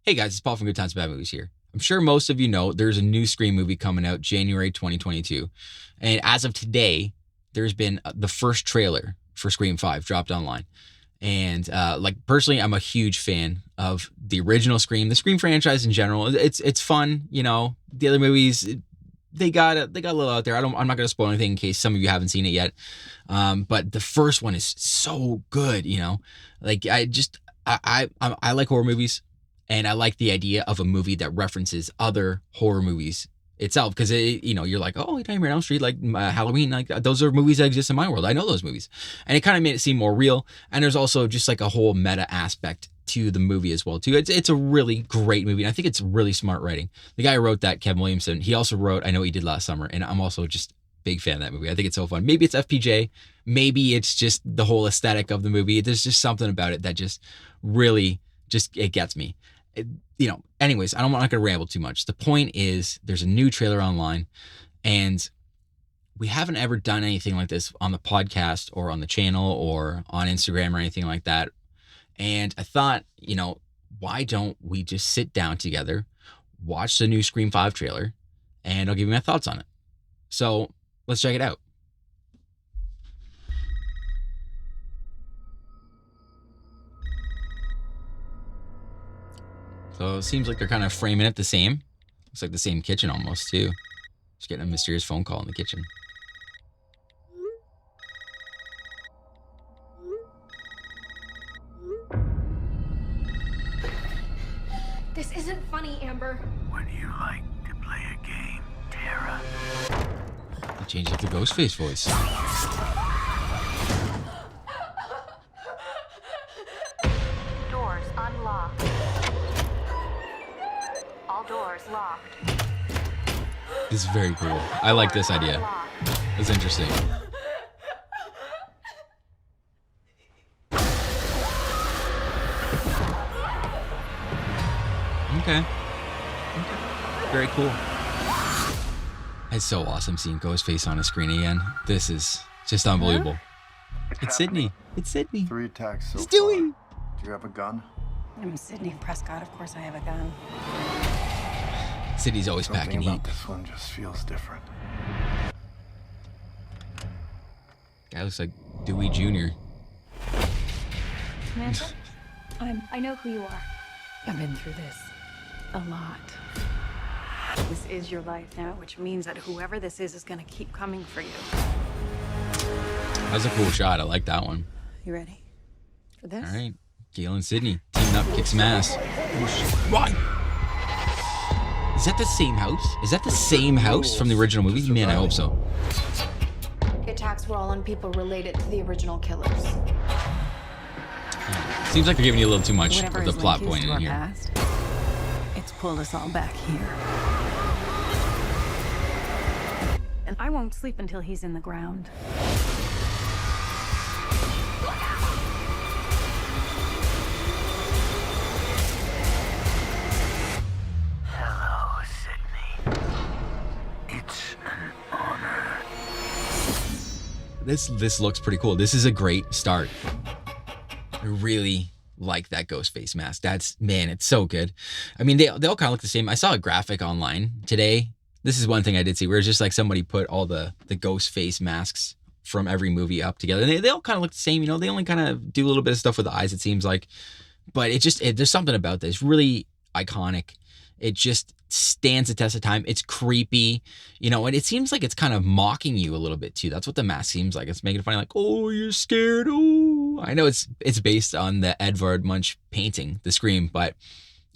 Hey guys, it's Paul from Good Times Bad Movies here. I'm sure most of you know there's a new Scream movie coming out January 2022. And as of today, there's been the first trailer for Scream 5 dropped online. And personally, I'm a huge fan of the original Scream, the Scream franchise in general. It's fun, you know. The other movies, they got a little out there. I'm not going to spoil anything in case some of you haven't seen it yet. But the first one is so good, you know. Like I like horror movies. And I like the idea of a movie that references other horror movies itself. Because, you're like, oh, Nightmare on Elm Street, like Halloween, like those are movies that exist in my world. I know those movies. And it kind of made it seem more real. And there's also just like a whole meta aspect to the movie as well, too. It's a really great movie. And I think it's really smart writing. The guy who wrote that, Kevin Williamson, he also wrote I Know What You Did Last Summer. And I'm also just big fan of that movie. I think it's so fun. Maybe it's FPJ. Maybe it's just the whole aesthetic of the movie. There's just something about it that just really it gets me. Anyways, I'm not going to ramble too much. The point is there's a new trailer online and we haven't ever done anything like this on the podcast or on the channel or on Instagram or anything like that. And I thought, why don't we just sit down together, watch the new Scream 5 trailer, and I'll give you my thoughts on it. So let's check it out. So it seems like they're kind of framing it the same. Looks like the same kitchen almost, too. Just getting a mysterious phone call in the kitchen. This isn't funny, Amber. Would you like to play a game, Tara? They changed up the Ghostface voice. Doors unlocked. All doors locked. This is very cool. I like this idea. It's interesting. Okay. Very cool. It's so awesome seeing Ghostface on a screen again. This is just unbelievable. It's Sydney. It's Sydney. 3 attacks so It's far. Dewey. Do you have a gun? I'm Sydney Prescott. Of course I have a gun. Sydney's always Something packing heat. about this one just feels different. Guy looks like Dewey Jr. Samantha, I know who you are. I've been through this a lot. This is your life now, which means that whoever this is going to keep coming for you. That's a cool shot. I like that one. You ready for this? All right. Gail and Sydney teaming up, kick some ass. Oh, run! Is that the same house? Is that the same house from the original movie? Man, I hope so. The attacks were all on people related to the original killers. Seems like they're giving you a little too much Whatever of the has plot linked point you to in our here. past, it's pulled us all back here. And I won't sleep until he's in the ground. Hello, Sydney. It's an honor. This looks pretty cool. This is a great start. I really like that Ghostface mask. It's so good. I mean, they all kind of look the same. I saw a graphic online today. This is one thing I did see where it's just like somebody put all the Ghostface masks from every movie up together. And they all kind of look the same, They only kind of do a little bit of stuff with the eyes, it seems like. But there's something about this really iconic. It just stands the test of time. It's creepy, and it seems like it's kind of mocking you a little bit too. That's what the mask seems like. It's making it funny, like, oh, you're scared. Oh, I know it's based on the Edvard Munch painting, The Scream, but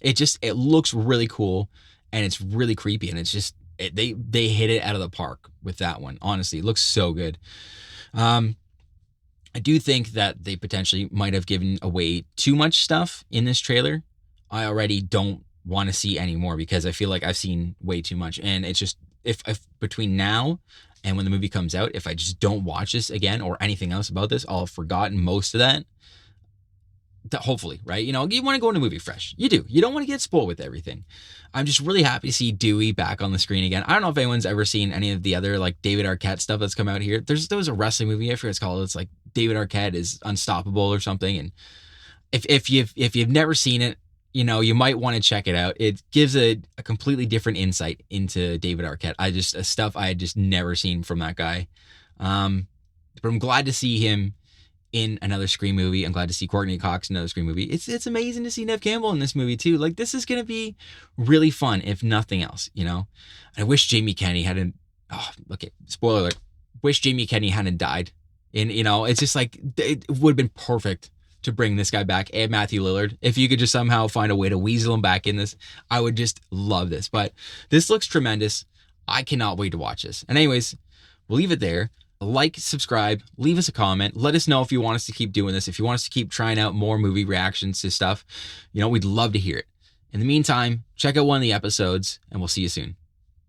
it looks really cool and it's really creepy. And it's just, they hit it out of the park with that one. Honestly, it looks so good. I do think that they potentially might have given away too much stuff in this trailer. I already don't want to see any more because I feel like I've seen way too much. And it's just, if between now and when the movie comes out, if I just don't watch this again or anything else about this, I'll have forgotten most of that. Hopefully, right? You want to go into a movie fresh. You do. You don't want to get spoiled with everything. I'm just really happy to see Dewey back on the screen again. I don't know if anyone's ever seen any of the other like David Arquette stuff that's come out here. There was a wrestling movie, I forget what it's called. It's like David Arquette is unstoppable or something. And if you've never seen it, you know, you might want to check it out. It gives a completely different insight into David Arquette. Stuff I had just never seen from that guy. But I'm glad to see him in another Scream movie. I'm glad to see Courtney Cox in another Scream movie. It's amazing to see Neve Campbell in this movie too. Like, this is going to be really fun, if nothing else, you know? I wish Jamie Kennedy hadn't, spoiler alert, wish Jamie Kennedy hadn't died. And, you know, it's just like, it would have been perfect to bring this guy back, and Matthew Lillard. If you could just somehow find a way to weasel him back in this, I would just love this. But this looks tremendous. I cannot wait to watch this. And anyways, we'll leave it there. Like, subscribe, leave us a comment. Let us know if you want us to keep doing this. If you want us to keep trying out more movie reactions to stuff, you know, we'd love to hear it. In the meantime, check out one of the episodes, and we'll see you soon.